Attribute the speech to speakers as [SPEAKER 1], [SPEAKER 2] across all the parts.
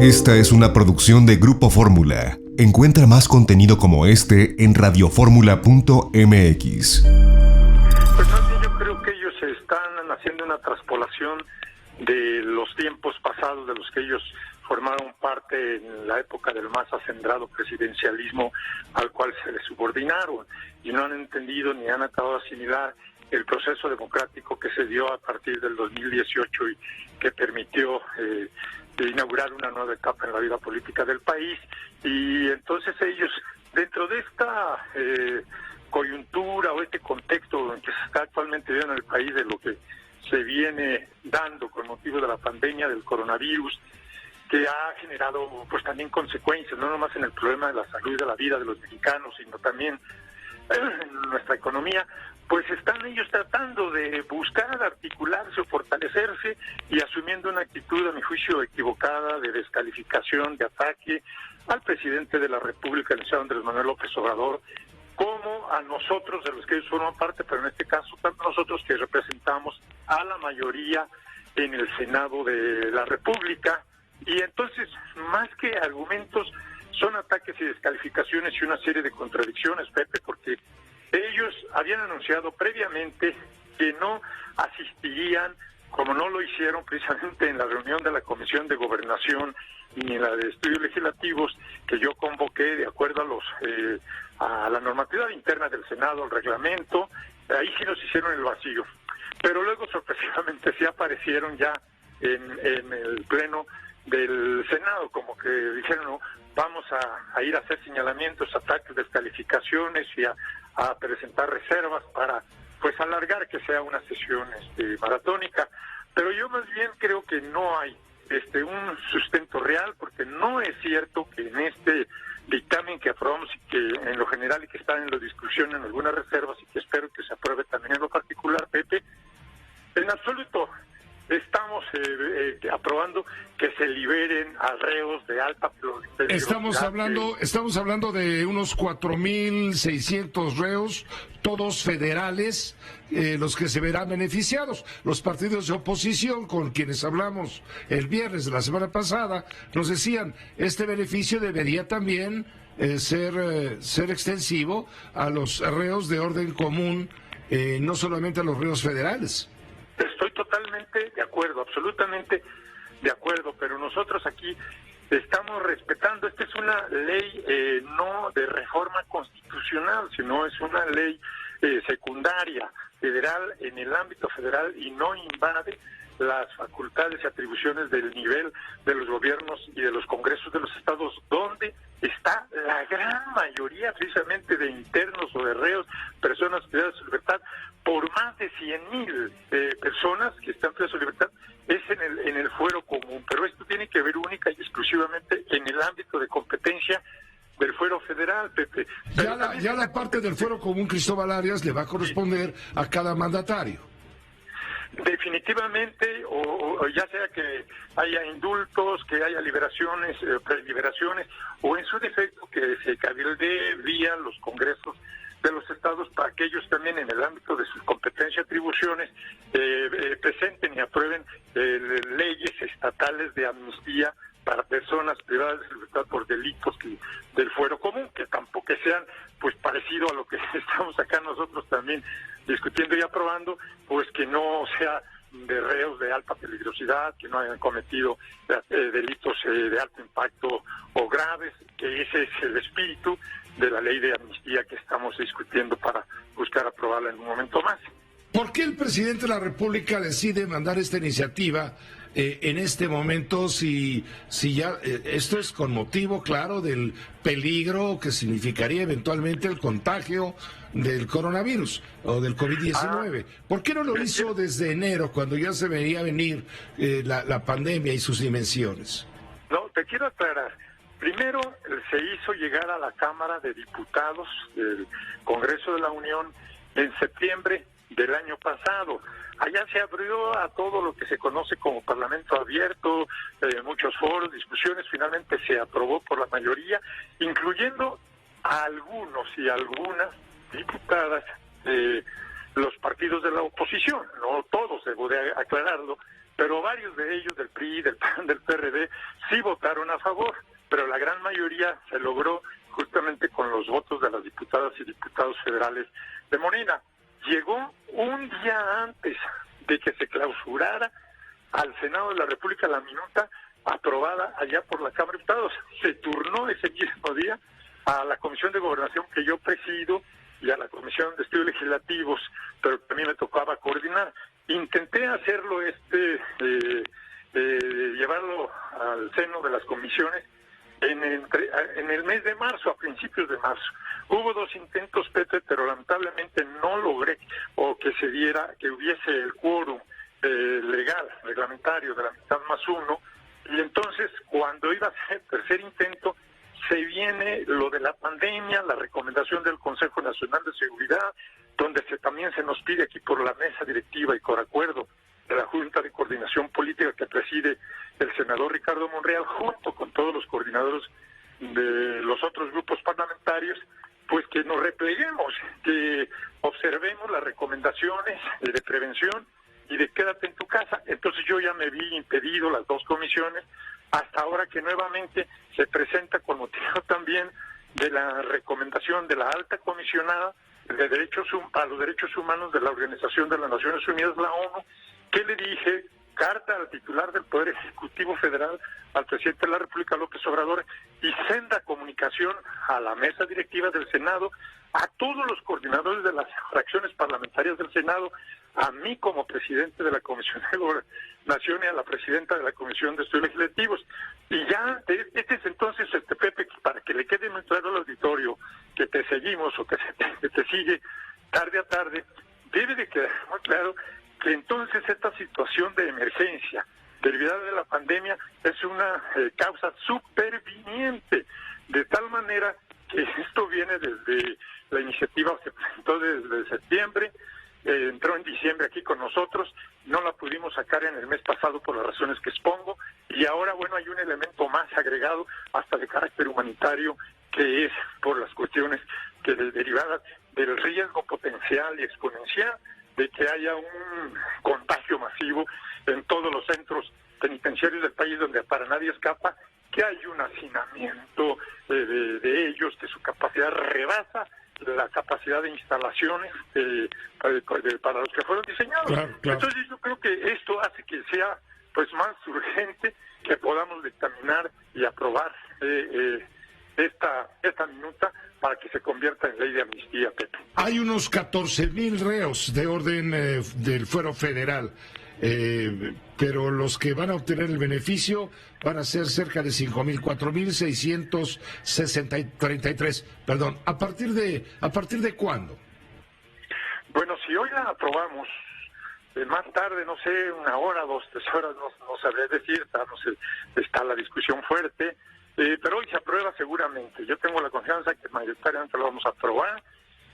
[SPEAKER 1] Esta es una producción de Grupo Fórmula. Encuentra más contenido como este en radioformula.mx.
[SPEAKER 2] Pues más bien yo creo que ellos están haciendo una traspolación de los tiempos pasados de los que ellos formaron parte en la época del más acendrado presidencialismo al cual se les subordinaron, y no han entendido ni han acabado de asimilar el proceso democrático que se dio a partir del 2018 y que permitió inaugurar una nueva etapa en la vida política del país. Y entonces ellos, dentro de esta coyuntura o este contexto en que se está actualmente viviendo en el país, de lo que se viene dando con motivo de la pandemia del coronavirus, que ha generado pues también consecuencias, no nomás en el problema de la salud y de la vida de los mexicanos, sino también en nuestra economía, pues están ellos tratando de buscar articularse o fortalecerse y asumiendo una actitud, a mi juicio, equivocada de descalificación, de ataque al presidente de la República, el señor Andrés Manuel López Obrador, como a nosotros, de los que ellos forman parte, pero en este caso tanto nosotros que representamos a la mayoría en el Senado de la República. Y entonces, más que argumentos, son ataques y descalificaciones y una serie de contradicciones, Pepe, porque ellos habían anunciado previamente que no asistirían, como no lo hicieron precisamente en la reunión de la Comisión de Gobernación ni en la de Estudios Legislativos que yo convoqué de acuerdo a la normatividad interna del Senado, el reglamento. Ahí sí nos hicieron el vacío, pero luego sorpresivamente sí aparecieron ya en el pleno del Senado, como que dijeron, no, vamos a ir a hacer señalamientos, ataques, descalificaciones y a presentar reservas para pues alargar que sea una sesión maratónica. Pero yo más bien creo que no hay un sustento real, porque no es cierto que en este dictamen que aprobamos y que en lo general y que está en la discusión en algunas reservas y que espero que se apruebe también en lo particular, Pepe, en absoluto estamos aprobando que se liberen a reos de alta peligrosidad.
[SPEAKER 3] Estamos hablando de unos 4.600 reos, todos federales, los que se verán beneficiados. Los partidos de oposición, con quienes hablamos el viernes de la semana pasada, nos decían, este beneficio debería también ser extensivo a los reos de orden común, no solamente a los reos federales.
[SPEAKER 2] Estoy totalmente de acuerdo, absolutamente de acuerdo, pero nosotros aquí estamos respetando, esta es una ley no de reforma constitucional, sino es una ley secundaria, federal, en el ámbito federal, y no invade las facultades y atribuciones del nivel de los gobiernos y de los congresos de los estados, donde está la gran mayoría precisamente de internos o de reos, personas privadas de su libertad, por más de 100,000 personas que están privadas de su libertad, es en el fuero común. Pero esto tiene que ver única y exclusivamente en el ámbito de competencia del fuero federal, Pepe.
[SPEAKER 3] Ya la parte del fuero común, Cristóbal Arias, le va a corresponder a cada mandatario.
[SPEAKER 2] Definitivamente, o ya sea que haya indultos, que haya liberaciones, preliberaciones, o en su defecto que se cabildee vía los congresos de los estados para que ellos también en el ámbito de sus competencias y atribuciones presenten y aprueben leyes estatales de amnistía para personas privadas de libertad por delitos del fuero común, que tampoco sean pues parecido a lo que estamos acá nosotros también discutiendo y aprobando, pues que no sea de reos de alta peligrosidad, que no hayan cometido delitos de alto impacto o graves, que ese es el espíritu de la ley de amnistía que estamos discutiendo para buscar aprobarla en un momento más.
[SPEAKER 3] ¿Por qué el presidente de la República decide mandar esta iniciativa en este momento si ya esto es con motivo, claro, del peligro que significaría eventualmente el contagio del coronavirus o del COVID-19? ¿Por qué no lo hizo desde enero, cuando ya se veía venir la pandemia y sus dimensiones?
[SPEAKER 2] No, te quiero aclarar. Primero, se hizo llegar a la Cámara de Diputados del Congreso de la Unión en septiembre del año pasado. Allá se abrió a todo lo que se conoce como Parlamento Abierto, muchos foros, discusiones, finalmente se aprobó por la mayoría, incluyendo a algunos y algunas diputadas de los partidos de la oposición, no todos, debo de aclararlo, pero varios de ellos, del PRI, del PAN, del PRD, sí votaron a favor, pero la gran mayoría se logró justamente con los votos de las diputadas y diputados federales de Morena. Llegó un día antes de que se clausurara al Senado de la República la minuta aprobada allá por la Cámara de Diputados. Se turnó ese mismo día a la Comisión de Gobernación que yo presido y a la Comisión de Estudios Legislativos, pero también me tocaba coordinar. Intenté hacerlo llevarlo al seno de las comisiones en el mes de marzo, a principios de marzo. Hubo 2 intentos, Pepe, pero lamentablemente no logré o que se diera, que hubiese el quórum legal, reglamentario de la mitad más 1, y entonces cuando iba a ser el tercer intento, se viene lo de la pandemia, la recomendación del Consejo Nacional de Seguridad, donde también se nos pide aquí por la mesa directiva y por acuerdo de la Junta de Coordinación Política que preside el senador Ricardo Monreal, junto con todos los coordinadores de los otros grupos parlamentarios, pues que nos repleguemos, que observemos las recomendaciones de prevención y de quédate en tu casa. Entonces yo ya me vi impedido las 2 comisiones, hasta ahora que nuevamente se presenta con motivo también de la recomendación de la alta comisionada de a los derechos humanos de la Organización de las Naciones Unidas, la ONU, que le dije, carta al titular del Poder Ejecutivo Federal, al presidente de la República, López Obrador, y senda comunicación a la mesa directiva del Senado, a todos los coordinadores de las fracciones parlamentarias del Senado, a mí como presidente de la Comisión de Gobernación y a la presidenta de la Comisión de Estudios Legislativos. Y ya, este es entonces, Pepe, para que le quede muy claro al auditorio que te seguimos o que te sigue tarde a tarde, debe de quedar muy claro que entonces esta situación de emergencia derivada de la pandemia es una causa superviniente, de tal manera que esto viene desde la iniciativa que se presentó desde septiembre, entró en diciembre aquí con nosotros, no la pudimos sacar en el mes pasado por las razones que expongo, y ahora, bueno, hay un elemento más agregado, hasta de carácter humanitario, que es por las cuestiones que derivadas del riesgo potencial y exponencial de que haya un contagio masivo en todos los centros penitenciarios del país, donde para nadie escapa que hay un hacinamiento de ellos, que su capacidad rebasa la capacidad de instalaciones para los que fueron diseñados. Claro. Entonces yo creo que esto hace que sea pues más urgente que podamos dictaminar y aprobar esta minuta para que se convierta en ley de amnistía, Pepe.
[SPEAKER 3] Hay unos 14,000 reos de orden del fuero federal, pero los que van a obtener el beneficio van a ser cerca de 5,000, 4,633. Perdón, ¿a partir de cuándo?
[SPEAKER 2] Bueno, si hoy la aprobamos, más tarde, no sé, 1 hora, 2, 3 horas, no sabré decir, está la discusión fuerte, pero hoy se aprueba seguramente. Yo tengo la confianza que mayoritariamente lo vamos a aprobar.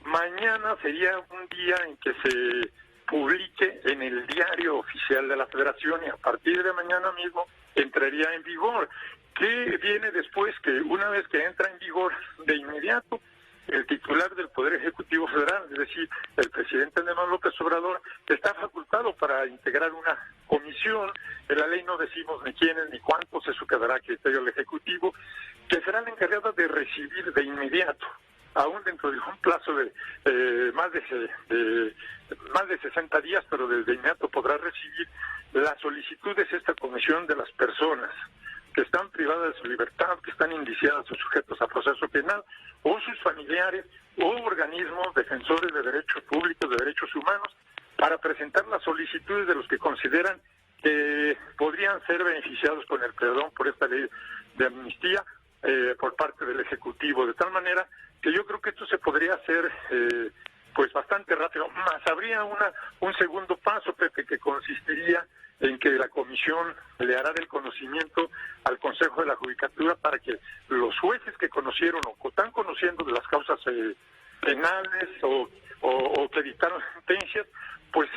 [SPEAKER 2] Mañana sería un día en que se publique en el diario oficial de la Federación y a partir de mañana mismo entraría en vigor. ¿Qué viene después? Que una vez que entra en vigor, de inmediato, el titular del Poder Ejecutivo Federal, es decir, el presidente Andrés Manuel López Obrador, está facultado para integrar una comisión. En la ley no decimos ni quiénes ni cuántos, eso quedará a criterio del Ejecutivo, que serán encargadas de recibir de inmediato, aún dentro de un plazo de más de 60 días, pero desde inmediato podrá recibir las solicitudes esta comisión de las personas que están privadas de su libertad, que están indiciadas o sujetos a proceso penal, o sus familiares, o organismos defensores de derechos públicos, de derechos humanos, para presentar las solicitudes de los que consideran que podrían ser beneficiados con el perdón por esta ley de amnistía por parte del Ejecutivo, de tal manera que yo creo que esto se podría hacer pues bastante rápido. Más habría un segundo paso, Pepe, que consistiría en que la comisión le hará del conocimiento al Consejo de la Judicatura para que los jueces que conocieron o están conociendo de las causas penales o que dictaron sentencias, pues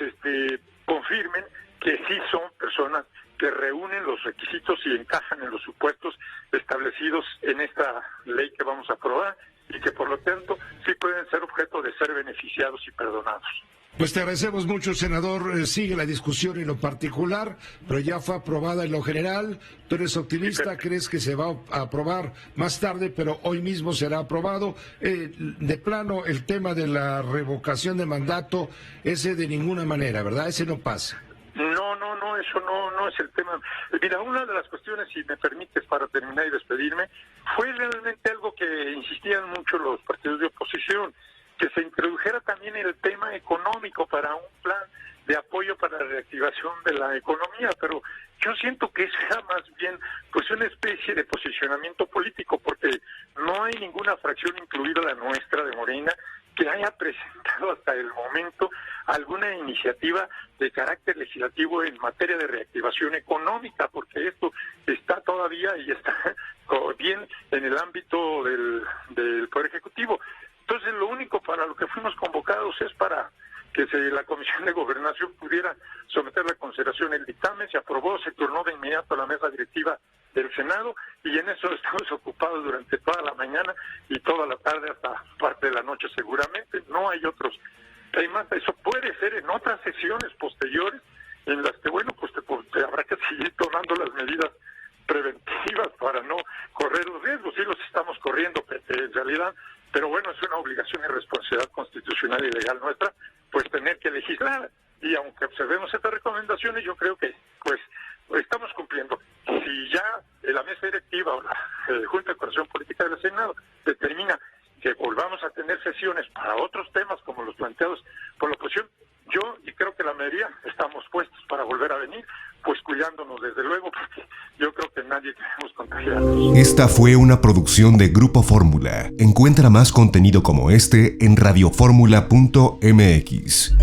[SPEAKER 2] confirmen que sí son personas que reúnen los requisitos y encajan en los supuestos establecidos en esta ley que vamos a aprobar y que por lo tanto sí pueden ser objeto de ser beneficiados y perdonados.
[SPEAKER 3] Pues te agradecemos mucho, senador. Sigue la discusión en lo particular, pero ya fue aprobada en lo general. Tú eres optimista, crees que se va a aprobar más tarde, pero hoy mismo será aprobado. De plano, el tema de la revocación de mandato, ese de ninguna manera, ¿verdad? Ese no pasa.
[SPEAKER 2] No, eso no es el tema. Mira, una de las cuestiones, si me permites, para terminar y despedirme, fue realmente algo que insistían mucho los partidos de oposición, que se introdujera también el tema económico para un plan de apoyo para la reactivación de la economía, pero yo siento que eso era más bien pues una especie de posicionamiento político, porque no hay ninguna fracción, incluida la nuestra de Morena, que haya presentado hasta el momento alguna iniciativa de carácter legislativo en materia de reactivación económica, porque esto está todavía y está bien en el ámbito del Poder Ejecutivo. Entonces, lo único para lo que fuimos convocados es para que la Comisión de Gobernación pudiera someter a consideración el dictamen. Se aprobó, se turnó de inmediato a la mesa directiva del Senado y en eso estamos ocupados durante toda la mañana y toda la tarde hasta parte de la noche seguramente. No hay otros temas. Eso puede ser en otras sesiones posteriores en las que, bueno, pues te habrá que seguir tomando las medidas preventivas para no correr los riesgos. Sí los estamos corriendo en realidad, pero bueno, es una obligación y responsabilidad constitucional y legal nuestra, pues tener que legislar. Y aunque observemos estas recomendaciones, yo creo que pues estamos cumpliendo. Si ya la mesa directiva o la Junta de Coordinación Política del Senado determina que volvamos a tener sesiones para otros temas como los planteados por la oposición, yo y creo que la mayoría estamos puestos para volver a venir, pues cuidándonos desde luego, porque yo creo que nadie queremos contagiarnos.
[SPEAKER 1] Esta fue una producción de Grupo Fórmula. Encuentra más contenido como este en radioformula.mx.